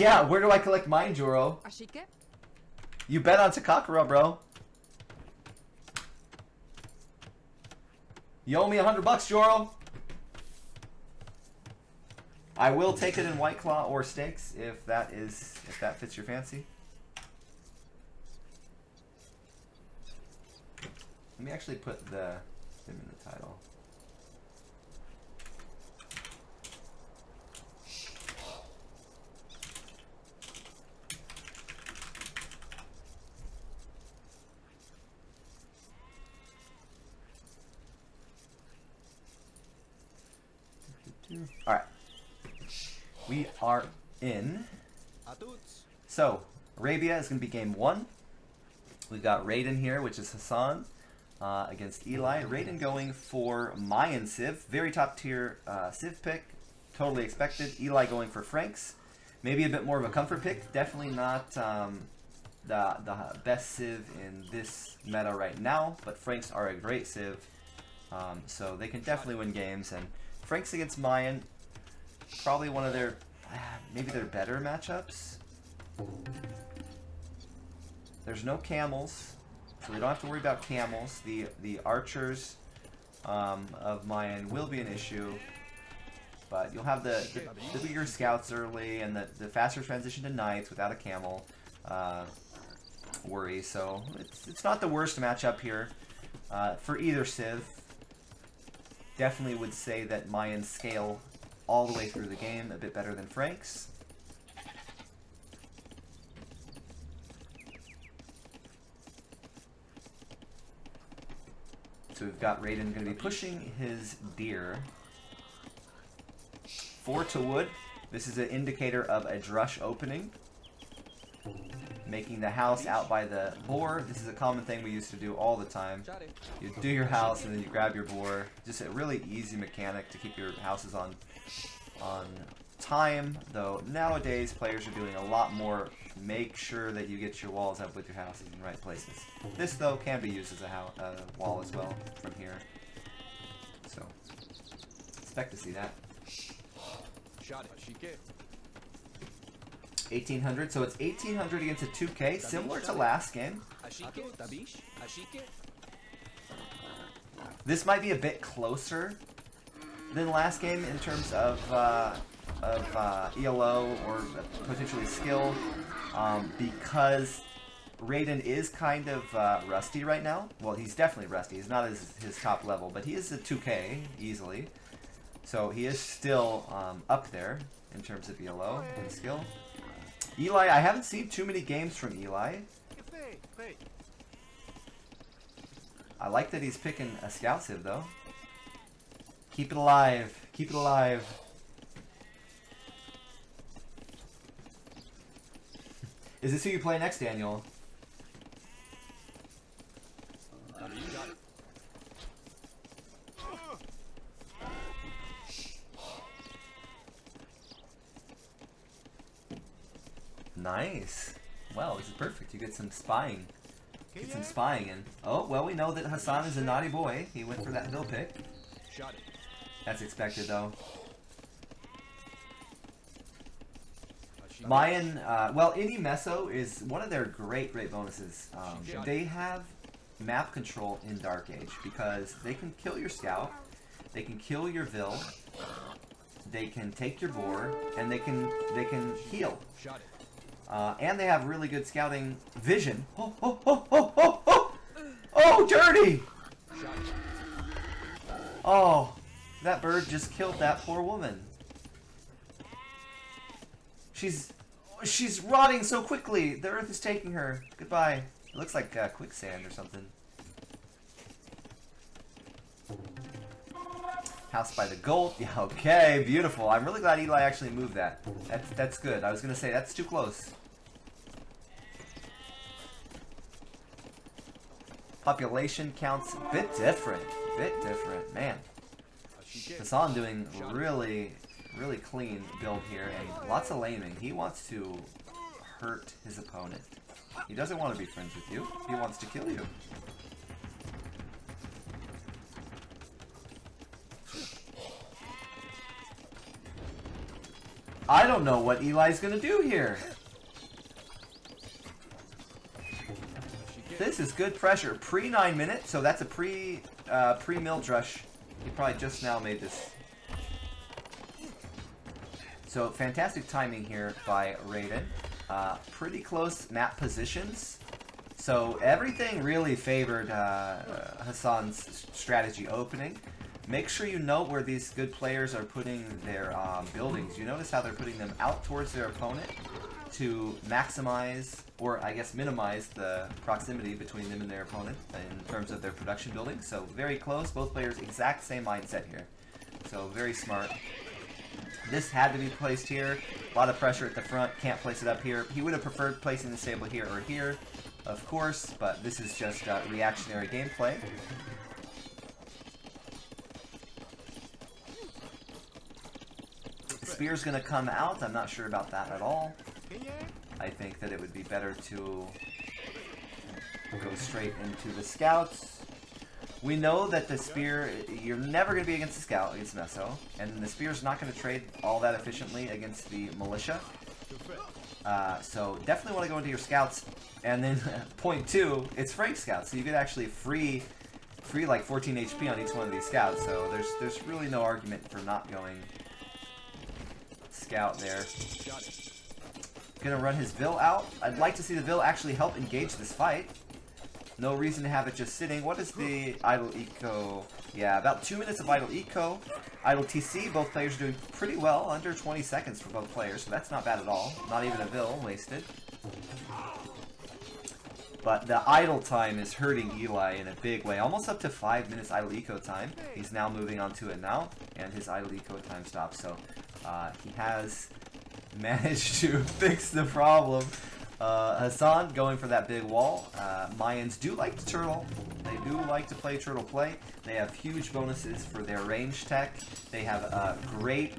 Yeah, where do I collect mine, Joro? You bet on Takakura, bro. You owe me $100, Joro. I will take it in White Claw or steaks if that fits your fancy. Let me actually put them in the title. All right, we are in. So Arabia is going to be game 1. We've got Raiden here, which is Hassan, against Eli. Raiden going for Mayan Civ, very top tier Civ pick, totally expected. Eli going for Franks, maybe a bit more of a comfort pick. Definitely not the best Civ in this meta right now, but Franks are a great Civ, so they can definitely win games. And Franks against Mayan, probably one of their, maybe their better matchups. There's no camels, so they don't have to worry about camels. The archers of Mayan will be an issue, but you'll have the bigger scouts early and the faster transition to knights without a camel worry. So it's not the worst matchup here for either Civ. Definitely would say that Mayans scale all the way through the game a bit better than Franks. So we've got Raiden going to be pushing his deer. 4 to wood. This is an indicator of a drush opening. Making the house out by the boar. This is a common thing we used to do all the time. You do your house and then you grab your boar. Just a really easy mechanic to keep your houses on time. Though nowadays players are doing a lot more. Make sure that you get your walls up with your houses in the right places. This though can be used as a wall as well from here. So expect to see that. 1800, so it's 1800 against a 2K, similar to last game. This might be a bit closer than last game in terms of ELO or potentially skill, because Raiden is kind of rusty right now. Well, he's definitely rusty. He's not his top level, but he is a 2K easily. So he is still up there in terms of ELO and skill. Eli, I haven't seen too many games from Eli. I like that he's picking a scout civ though. Keep it alive. Keep it alive. Is this who you play next, Daniel? Nice. Well, this is perfect. You get some spying. Get some spying in. Oh, well, we know that Hassan is a naughty boy. He went for that hill pick. That's expected, though. Mayan, well, Indie Meso is one of their great bonuses. They have map control in Dark Age because they can kill your scout, they can kill your Vil, they can take your boar, and they can heal. And they have really good scouting vision. Oh, dirty! Oh, that bird just killed that poor woman. She's rotting so quickly. The earth is taking her. Goodbye. It looks like quicksand or something. House by the gold. Yeah, okay, beautiful. I'm really glad Eli actually moved that. That's good. I was gonna say that's too close. Population counts a bit different. Man. Hassan doing really clean build here and lots of laming. He wants to hurt his opponent. He doesn't want to be friends with you. He wants to kill you. I don't know what Eli's gonna do here. This is good pressure. Pre-9 minutes, so that's a pre-mill rush. He probably just now made this. So fantastic timing here by Raiden. Pretty close map positions. So everything really favored Hassan's strategy opening. Make sure you note where these good players are putting their buildings. You notice how they're putting them out towards their opponent to maximize, or I guess minimize, the proximity between them and their opponent in terms of their production buildings. So very close, both players exact same mindset here. So very smart. This had to be placed here. A lot of pressure at the front, can't place it up here. He would have preferred placing the stable here or here, of course, but this is just reactionary gameplay. Spear's gonna come out. I'm not sure about that at all. I think that it would be better to go straight into the scouts. We know that the spear, you're never going to be against the scout, against Meso, and the spear's not going to trade all that efficiently against the militia. So definitely want to go into your scouts. And then point 2, it's Frank scouts, so you could actually free like 14 HP on each one of these scouts. So there's really no argument for not going scout there. Gonna run his Vil out. I'd like to see the Vil actually help engage this fight. No reason to have it just sitting. What is the idle eco? Yeah, about 2 minutes of idle eco. Idle TC, both players are doing pretty well. Under 20 seconds for both players, so that's not bad at all. Not even a Vil wasted. But the idle time is hurting Eli in a big way. Almost up to 5 minutes idle eco time. He's now moving on to it now, and his idle eco time stops. So he has managed to fix the problem. Hassan going for that big wall. Mayans do like to turtle. They do like to play turtle play. They have huge bonuses for their range tech. They have a great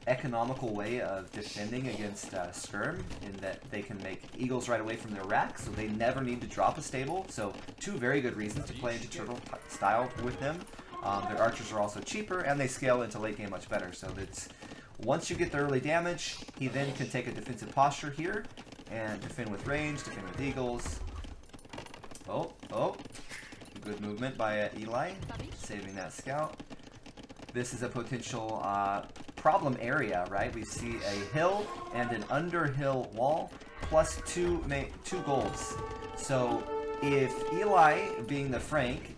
economical way of defending against skirm, in that they can make eagles right away from their rack, so they never need to drop a stable. So 2 very good reasons to play into turtle style with them. Their archers are also cheaper, and they scale into late game much better. So that's, once you get the early damage, he then can take a defensive posture here and defend with range, defend with eagles. Oh, good movement by Eli, saving that scout. This is a potential problem area, right? We see a hill and an underhill wall, plus 2 golds. So if Eli, being the Frank,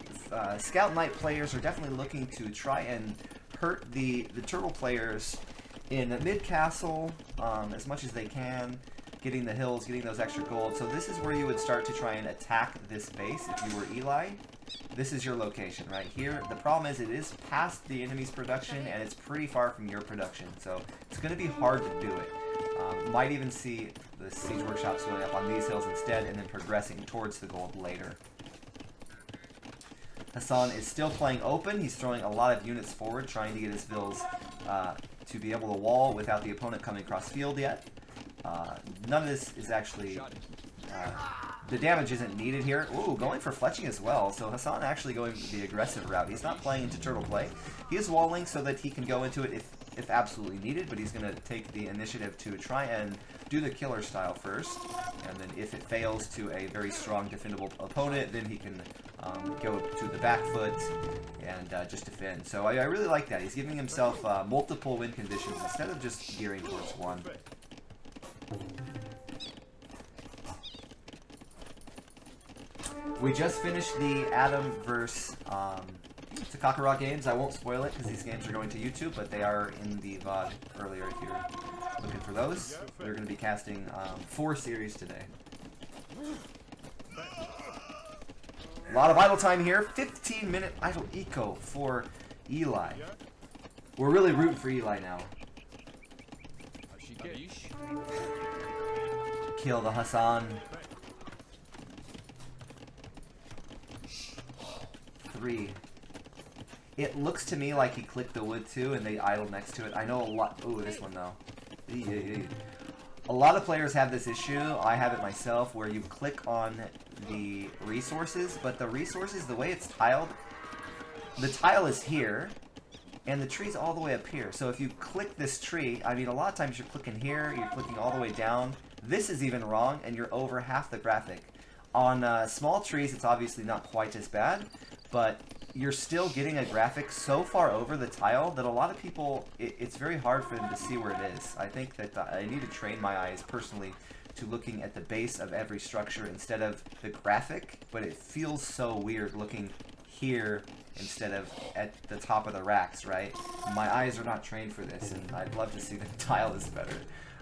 Scout Knight players are definitely looking to try and hurt the turtle players in mid-castle as much as they can, getting the hills, getting those extra gold. So this is where you would start to try and attack this base if you were Eli. This is your location right here. The problem is it is past the enemy's production, and it's pretty far from your production. So it's going to be hard to do it. Might even see the Siege Workshops going up on these hills instead, and then progressing towards the gold later. Hassan is still playing open. He's throwing a lot of units forward, trying to get his Vils to be able to wall without the opponent coming across field yet. None of this is actually... the damage isn't needed here. Ooh, going for fletching as well. So Hassan actually going the aggressive route. He's not playing into turtle play. He is walling so that he can go into it if absolutely needed, but he's going to take the initiative to try and do the killer style first. And then if it fails to a very strong defendable opponent, then he can go to the back foot and just defend. So I really like that. He's giving himself multiple win conditions instead of just gearing towards one. We just finished the Adam vs. Takakura games. I won't spoil it because these games are going to YouTube, but they are in the VOD earlier if you're looking for those. We're going to be casting 4 series today. A lot of idle time here. 15-minute idle eco for Eli. We're really rooting for Eli now. Kill the Hassan. 3. It looks to me like he clicked the wood too, and they idle next to it. I know a lot. Ooh, this one though. A lot of players have this issue. I have it myself, where you click on the resources, but the resources, the way it's tiled, the tile is here, and the tree's all the way up here. So if you click this tree, I mean, a lot of times you're clicking here, you're clicking all the way down. This is even wrong, and you're over half the graphic. On small trees, it's obviously not quite as bad, but you're still getting a graphic so far over the tile that a lot of people, it's very hard for them to see where it is. I think that I need to train my eyes personally to looking at the base of every structure instead of the graphic, but it feels so weird looking here instead of at the top of the racks, right? My eyes are not trained for this, and I'd love to see the tile is better.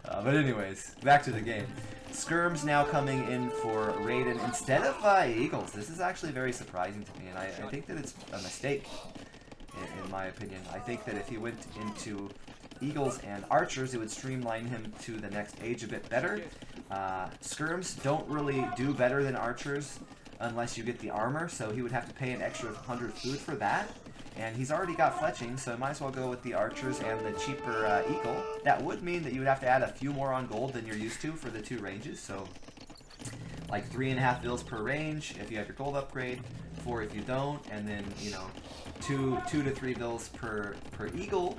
But anyways, back to the game. Skirm's now coming in for Raiden instead of Eagles. This is actually very surprising to me, and I think that it's a mistake, in my opinion. I think that if he went into Eagles and Archers, it would streamline him to the next age a bit better. Skirms don't really do better than Archers unless you get the armor, so he would have to pay an extra 100 food for that. And he's already got fletching, so might as well go with the Archers and the cheaper Eagle. That would mean that you would have to add a few more on gold than you're used to for the two ranges, so like 3.5 bills per range if you have your gold upgrade, 4 if you don't, and then, you know, 2 to 3 bills per Eagle.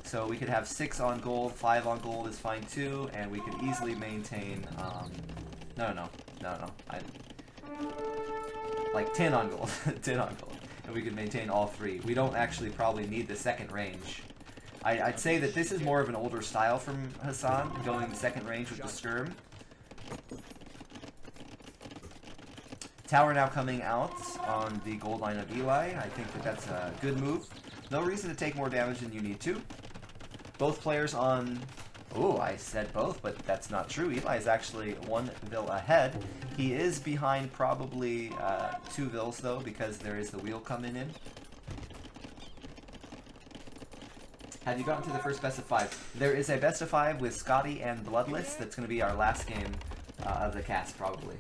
So we could have 6 on gold, 5 on gold is fine too, and we could easily maintain, no, like 10 on gold, 10 on gold. And we could maintain all 3. We don't actually probably need the second range. I'd say that this is more of an older style from Hassan, going the second range with the Skirm. Tower now coming out on the gold line of Eli. I think that that's a good move. No reason to take more damage than you need to. Both players on... Oh, I said both, but that's not true. Eli is actually 1 vil ahead. He is behind probably 2 vils, though, because there is the wheel coming in. Have you gotten to the first best of 5? There is a best of 5 with Scotty and Bloodless. That's going to be our last game of the cast, probably.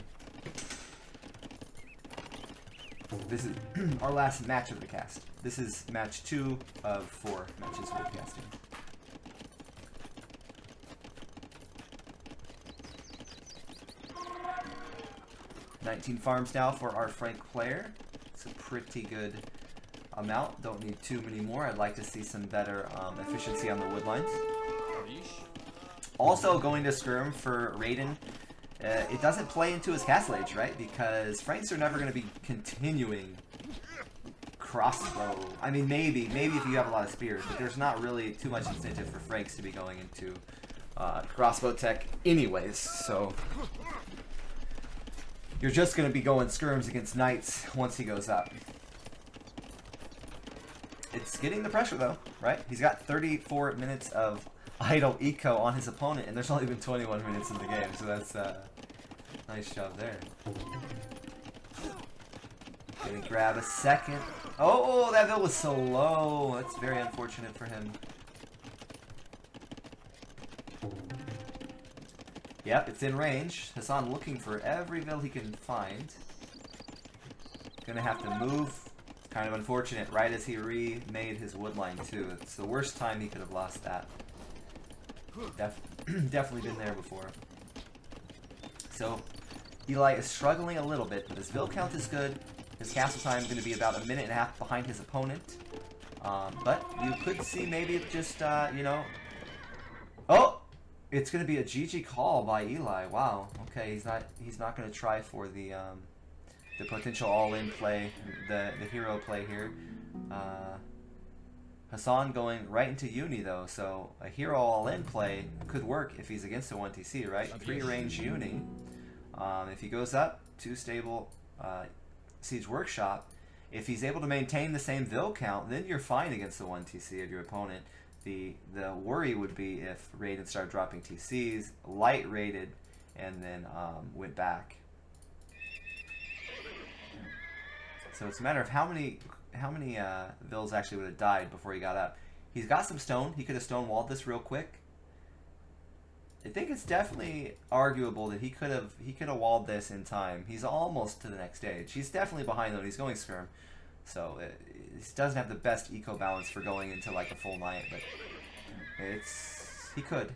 This is our last match of the cast. This is match 2 of 4 matches we're casting. $19 farms now for our Frank player. It's a pretty good amount. Don't need too many more. I'd like to see some better efficiency on the wood lines. Also going to Skirm for Raiden. It doesn't play into his castle age, right? Because Franks are never going to be continuing crossbow. I mean, maybe if you have a lot of spears, but there's not really too much incentive for Franks to be going into crossbow tech anyways, so... You're just going to be going Skirms against Knights once he goes up. It's getting the pressure, though, right? He's got 34 minutes of idle eco on his opponent, and there's only been 21 minutes in the game, so that's nice job there. Gonna grab a second. Oh, that bill was so low. That's very unfortunate for him. Yep, it's in range. Hassan looking for every vill he can find. Gonna have to move. Kind of unfortunate, right as he remade his wood line too. It's the worst time he could have lost that. Definitely been there before. So, Eli is struggling a little bit, but his vill count is good. His castle time is going to be about 1.5 minutes behind his opponent. But you could see maybe just, you know... Oh! It's going to be a GG call by Eli. Wow. Okay, he's not going to try for the potential all-in play, the hero play here. Hassan going right into Uni though, so a hero all-in play could work if he's against a 1TC, right? 3-range Uni. If he goes up, 2 stable Siege Workshop, if he's able to maintain the same vill count, then you're fine against the 1TC of your opponent. The worry would be if Raiden started dropping TCs, light raided, and then went back. So it's a matter of how many vills actually would have died before he got up. He's got some stone. He could have stone-walled this real quick. I think it's definitely arguable that he could have walled this in time. He's almost to the next stage. He's definitely behind though. He's going Skirm, so he doesn't have the best eco balance for going into like a full night. But he could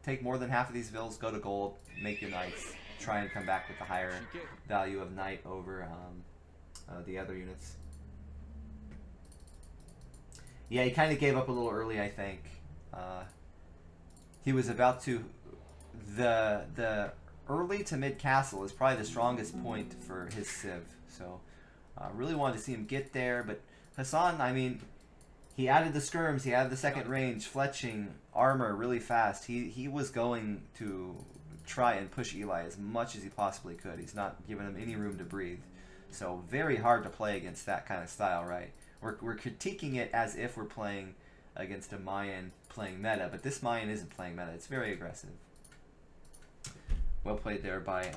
take more than half of these vills, go to gold, make your knights, try and come back with the higher value of knight over the other units. Yeah, he kind of gave up a little early, I think. He was about to... The early to mid castle is probably the strongest point for his civ. So, really wanted to see him get there. But Hassan, I mean, he added the skirms, he added the second range, fletching, armor really fast. He was going to try and push Eli as much as he possibly could. He's not giving him any room to breathe. So very hard to play against that kind of style, right? We're critiquing it as if we're playing against a Mayan playing meta, but this Mayan isn't playing meta. It's very aggressive. Well played there by